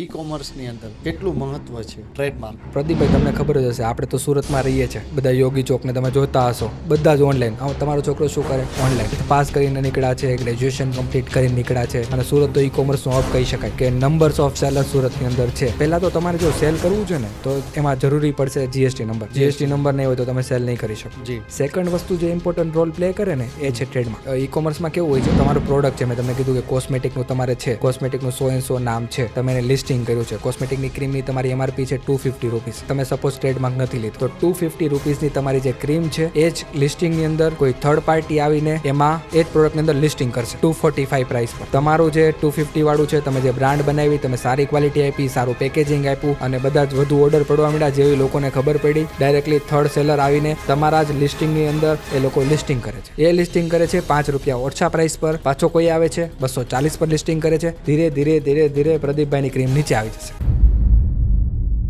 ઈ કોમર્સની અંદર કેટલું મહત્વ છે ટ્રેડમાર્ક? પ્રદીપભાઈ, તમને ખબર જ હશે, આપણે તો સુરતમાં રહીએ છીએ, બધા યોગી ચોકને તમે જોતા હશો, બધા જ ઓનલાઈન. તમારો છોકરો શું કરે? ઓનલાઈન પાસ કરીને નીકળ્યા છે, ગ્રેજ્યુએશન કમ્પ્લીટ કરીને નીકળ્યા છે, અને સુરત તો ઈ કોમર્સનો હબ કહી શકાય કે નંબર્સ ઓફ સેલર સુરતની અંદર છે. પહેલા તો તમારે જો સેલ કરવું છે ને, તો એમાં જરૂરી પડશે જીએસટી નંબર. જીએસટી નંબર નહીં હોય તો તમે સેલ નહીં કરી શકો. જી. સેકન્ડ વસ્તુ જે ઇમ્પોર્ટન્ટ રોલ પ્લે કરે ને, એ છે ટ્રેડમાર્ક. ઈ કોમર્સમાં કેવું હોય છે, તમારું પ્રોડક્ટ છે, મેં તમને કીધું કે કોસ્મેટિકનું તમારે છે, કોસ્મેટિકનું 100 નામ છે, તમે એને લિસ્ટિંગ કર્યું છે. કોસ્મેટિકની ક્રીમની તમારી એમઆરપી છે 250 રૂપીસ. તમે સપોઝ ટ્રેડમાર્ક નથી લીધું, તો 250 રૂપીસની તમારી જે ક્રીમ છે એ જ લિસ્ટિંગની અંદર કોઈ થર્ડ પાર્ટી આવીને એમાં એ જ પ્રોડક્ટની અંદર લિસ્ટિંગ કરશે 245 પ્રાઇસ પર. તમારું જે 250 વાળું છે, તમે જે બ્રાન્ડ બનાવી, તમે સારી ક્વોલિટી આપી, સારું પેકેજિંગ આપ્યું, અને બધા જ વધુ ઓર્ડર પડવા માંડ્યા. જેવી લોકોને ખબર પડી, ડાયરેક્ટલી થર્ડ સેલર આવીને તમારા જ લિસ્ટિંગની અંદર એ લોકો લિસ્ટિંગ કરે છે. એ લિસ્ટિંગ કરે છે 5 રૂપિયા ઓછા પ્રાઇસ પર. પાછો કોઈ આવે છે 240 પર લિસ્ટિંગ કરે છે. ધીરે ધીરે ધીરે ધીરે પ્રદીપભાઈની ક્રીમ નીચે આવી જશે.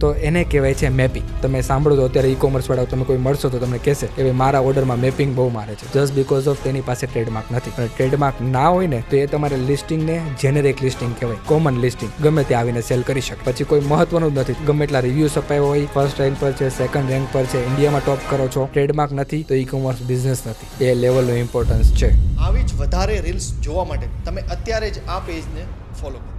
તો એને કહેવાય છે મેપિંગ. તમે સાંભળો તો અત્યારે ઈ કોમર્સ વાળા તમે કોઈ મળશો તો તમને કહેશે કે ભાઈ મારા ઓર્ડરમાં મેપિંગ બહુ મારે છે, જસ્ટ બીકોઝ ઓફ તેની પાસે ટ્રેડમાર્ક નથી. અને ટ્રેડમાર્ક ના હોય ને તો એ તમારે લિસ્ટિંગને જેનેરિક લિસ્ટિંગ કહેવાય, કોમન લિસ્ટિંગ. ગમે તે આવીને સેલ કરી શકે, પછી કોઈ મહત્વનું જ નથી. ગમે એટલા રિવ્યુઝ અપાયો હોય, ફર્સ્ટ રેન્ક પર છે, સેકન્ડ રેન્ક પર છે, ઇન્ડિયામાં ટોપ કરો છો, ટ્રેડમાર્ક નથી તો ઈ કોમર્સ બિઝનેસ નથી. એ લેવલનું ઇમ્પોર્ટન્સ છે. આવી જ વધારે રીલ્સ જોવા માટે તમે અત્યારે જ આ પેજને ફોલો કરો.